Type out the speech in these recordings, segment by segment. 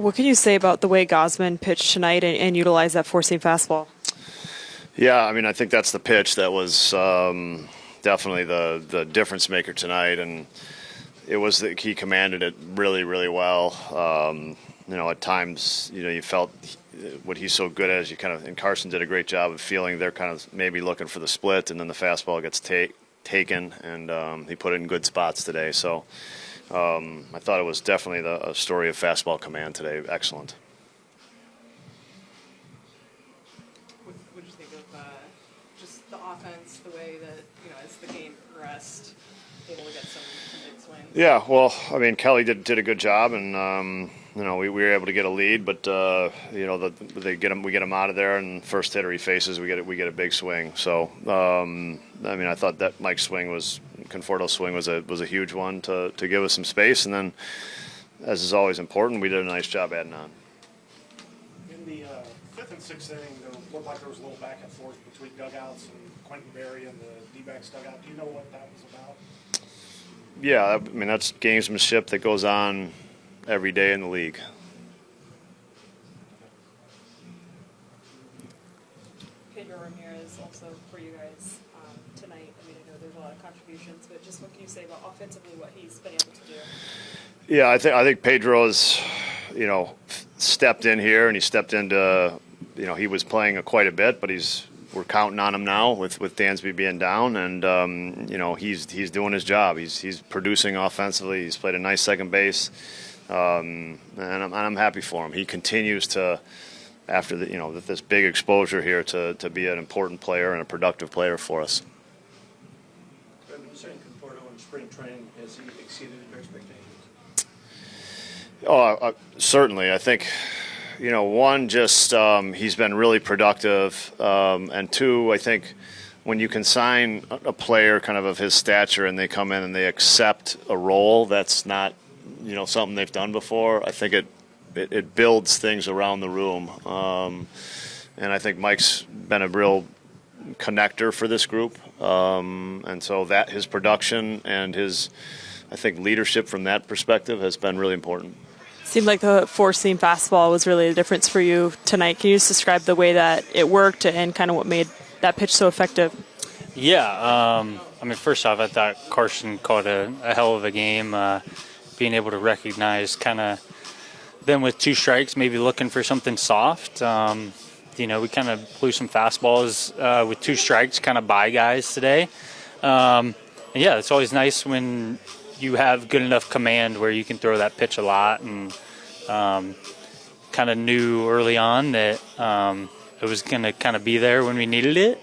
What can you say about the way Gausman pitched tonight and utilized that four-seam fastball? Yeah, I mean, I think that's the pitch that was definitely the difference maker tonight, and it was that he commanded it really, really well. At times, you felt what he's so good at is and Carson did a great job of feeling they're kind of maybe looking for the split, and then the fastball gets taken, and he put it in good spots today. So I thought it was definitely a story of fastball command today. Excellent. What did you think of just the offense, the way that, as the game progressed, able to get some big swings? Yeah, well, I mean, Kelly did a good job, and we were able to get a lead, but we get him out of there, and first hitter he faces, we get a big swing. So I thought that Mike's swing Conforto's swing was a huge one to give us some space, and then, as is always important, we did a nice job adding on. In the fifth and sixth inning, it looked like there was a little back and forth between dugouts and Quentin Berry and the D-backs dugout. Do you know what that was about? Yeah, I mean, that's gamesmanship that goes on every day in the league. Pedro Ramirez also for you guys tonight. I mean, I know there's a lot of contributions, but just what can you say about offensively what he's been able to do? Yeah, I think Pedro's, stepped in here, and he stepped into, he was playing quite a bit, but we're counting on him now with Dansby being down, and he's doing his job. He's producing offensively. He's played a nice second base. And I'm happy for him. He continues to, after this big exposure here, to be an important player and a productive player for us. Kevin, you saying Conforto in spring training, has he exceeded your expectations? Oh, certainly. I think, one, just he's been really productive, and two, I think when you can sign a player kind of his stature and they come in and they accept a role that's not something they've done before, I think it builds things around the room. And I think Mike's been a real connector for this group. And so that his production and his, I think, leadership from that perspective has been really important. Seemed like the four-seam fastball was really the difference for you tonight. Can you just describe the way that it worked and kind of what made that pitch so effective? Yeah, first off, I thought Carson caught a hell of a game. Being able to recognize kind of them with two strikes, maybe looking for something soft. We kind of blew some fastballs with two strikes, kind of by guys today. Yeah, it's always nice when you have good enough command where you can throw that pitch a lot, and kind of knew early on that it was going to kind of be there when we needed it.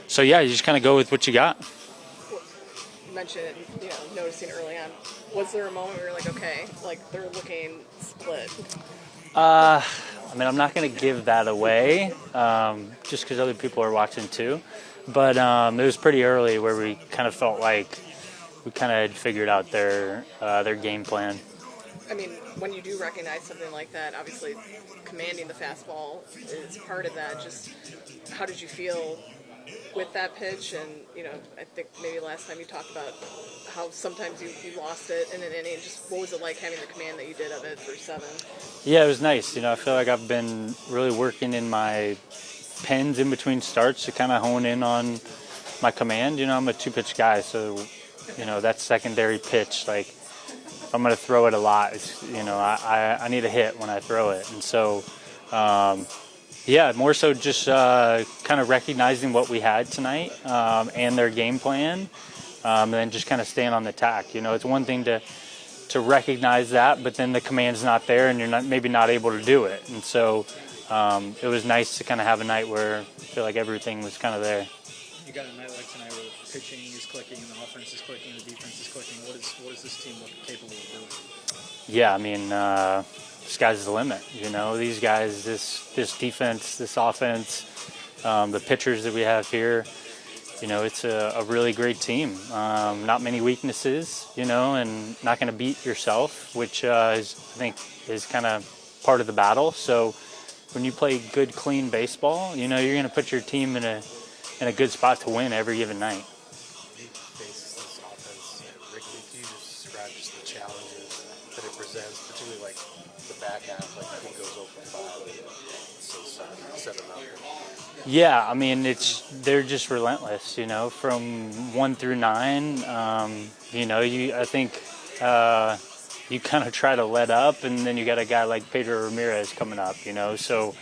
So, yeah, you just kind of go with what you got. You mentioned, noticing early on. Was there a moment where you're like, okay, like they're looking split? I'm not going to give that away just because other people are watching too. But it was pretty early where we kind of felt like we kind of had figured out their game plan. I mean, when you do recognize something like that, obviously commanding the fastball is part of that. Just how did you feel with that pitch? And, I think maybe last time you talked about how sometimes you lost it in an inning. Just what was it like having the command that you did of it for 7? Yeah, it was nice. I feel like I've been really working in my pens in between starts to kind of hone in on my command. I'm a two-pitch guy, so, that secondary pitch, like, if I'm going to throw it a lot, it's, I need a hit when I throw it. And so, yeah, more so just kind of recognizing what we had tonight and their game plan, and then just kind of staying on the tack. It's one thing to recognize that, but then the command's not there and you're maybe not able to do it. And so it was nice to kind of have a night where I feel like everything was kind of there. You got a night like tonight where the pitching is clicking, the offense is clicking, the defense is clicking. What is this team capable of doing? Yeah, sky's the limit. These guys, this defense, this offense, the pitchers that we have here, it's a really great team. Not many weaknesses, and not going to beat yourself, which I think is kind of part of the battle. So when you play good, clean baseball, you're going to put your team in a good spot to win every given night. This offense, Ricky, can you just describe just the challenges that it presents, particularly like the back half, like he goes over 5, so 7-0. Yeah, I mean they're just relentless, from 1 through 9. I think you kind of try to let up, and then you got a guy like Pedro Ramirez coming up, so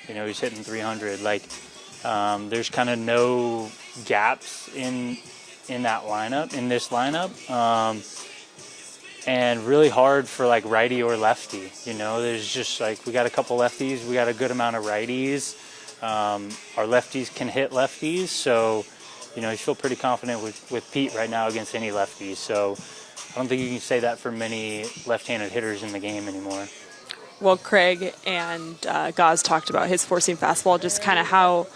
he's hitting 300. Like there's kind of no gaps in this lineup. And really hard for like righty or lefty. There's just like we got a couple lefties, we got a good amount of righties. Our lefties can hit lefties, so you feel pretty confident with Pete right now against any lefties. So I don't think you can say that for many left-handed hitters in the game anymore. Well, Craig and Gauze talked about his four-seam fastball. Just kind of how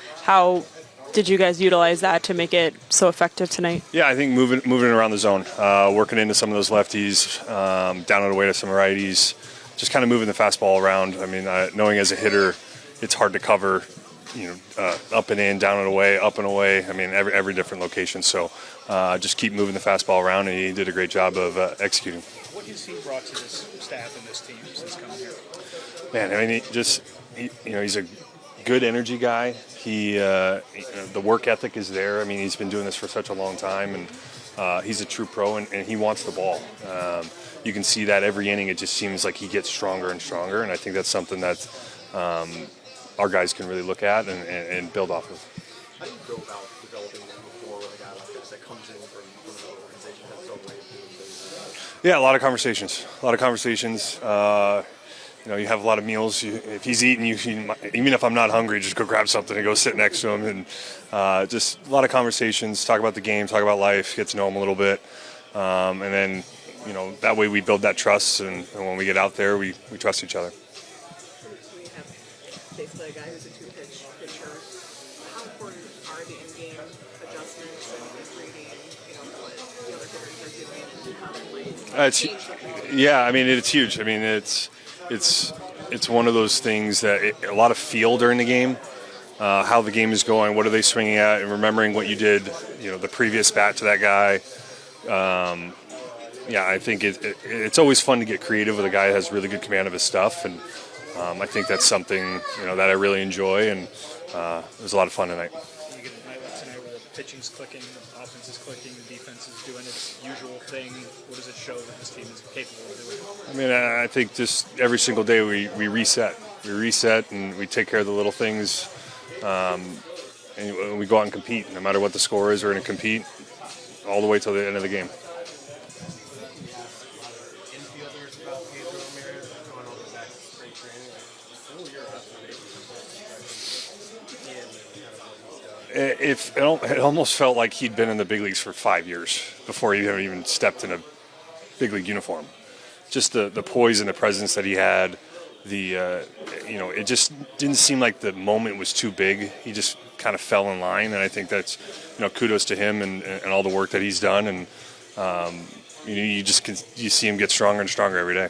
did you guys utilize that to make it so effective tonight? Yeah, I think moving around the zone, working into some of those lefties, down and away to some righties, just kind of moving the fastball around. I mean, knowing as a hitter, it's hard to cover, up and in, down and away, up and away. I mean, every different location. So just keep moving the fastball around, and he did a great job of executing. What has he brought to this staff and this team since coming here? Man, I mean, he's a good energy guy. The work ethic is there. I mean, he's been doing this for such a long time, and he's a true pro, and he wants the ball. You can see that every inning. It just seems like he gets stronger and stronger, and I think that's something that our guys can really look at and build off of. How do you go about developing that rapport with a guy like this that comes in from another organization that's so way of doing things? Yeah, a lot of conversations. You have a lot of meals. If he's eating, even if I'm not hungry, just go grab something and go sit next to him. And just a lot of conversations, talk about the game, talk about life, get to know him a little bit. And then, that way we build that trust. And when we get out there, we trust each other. We have basically a guy who's a two-pitch pitcher. How important are the in-game adjustments and reading, what the other hitters are doing and how they play? Yeah, I mean, it's huge. I mean, it's one of those things that a lot of feel during the game, how the game is going, what are they swinging at, and remembering what you did, the previous bat to that guy. I think it's always fun to get creative with a guy who has really good command of his stuff, and I think that's something that I really enjoy, and it was a lot of fun tonight. You get a night like tonight where the pitching's clicking, the offense is clicking, the defense is doing its usual thing. What does it show that this team is capable of doing? I mean, I think just every single day we reset. We reset and we take care of the little things, and we go out and compete. No matter what the score is, we're going to compete all the way till the end of the game. Infielders about Pedro Ramirez going over back to spring training. What were your observations? It almost felt like he'd been in the big leagues for 5 years before he even stepped in a big league uniform. Just the poise and the presence that he had, it just didn't seem like the moment was too big. He just kind of fell in line, and I think that's, kudos to him and all the work that he's done. And you see him get stronger and stronger every day.